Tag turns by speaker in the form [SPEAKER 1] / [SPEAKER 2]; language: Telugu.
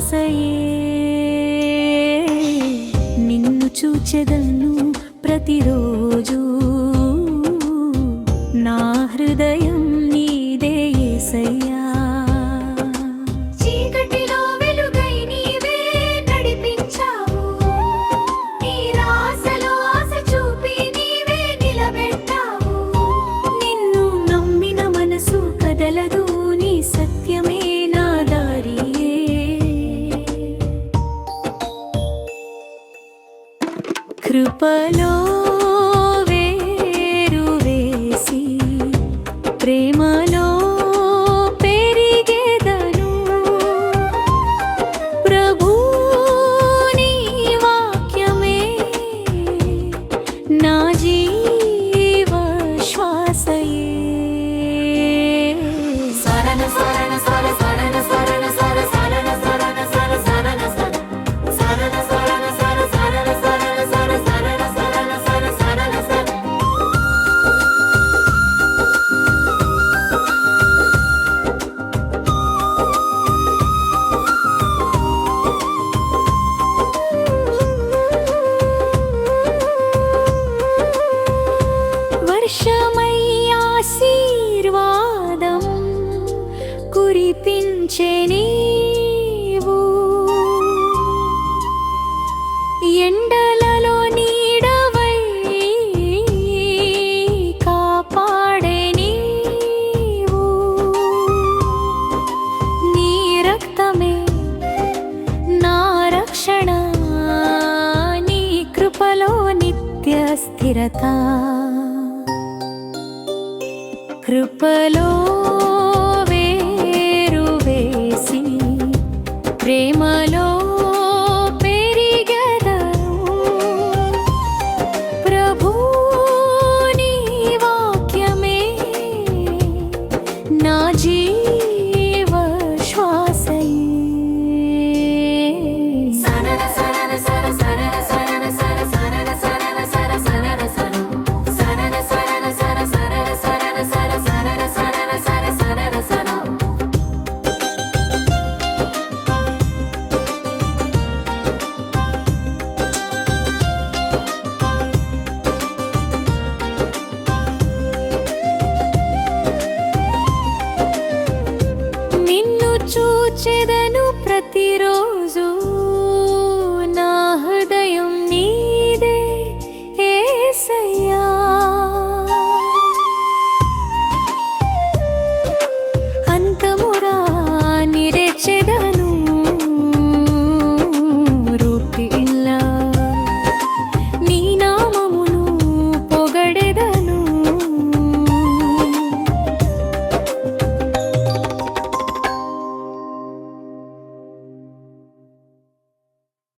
[SPEAKER 1] శ్వాసయే నిన్ను చూచెదను ప్రతిరోజు నా హృదయం నీదే యేసయ్యా కృపలో వేరు వేసి ప్రేమలో పెరిగెదను ప్రభూ నీ వాక్యమే నా జీవ శ్వాసయే సరణ సరణ సర సరణ సరణ సర సరణ సరణ సర సరణ సరణ సరణ సర సరణ వర్షమై ఆశీర్వాదం కురిపించే నీవు ఎండలలో నీడవై కాపాడే నీవు నీ రక్తమే నా రక్షణ నీ కృపలో నిత్య స్థిరత కృపలో వేరు వేసి ప్రేమలో పెరిగెదను ప్రభూ నీ వాక్యమే నా జీవ శ్వాసయే సరణ సరణ సర సరణ సరణ సర సరణ సరణ సర సరణ సరణ సరణ సర సరణ సరణ సర సరణ సరణ సర సరణ సర నిన్ను చూచెదను ప్రతిరోజు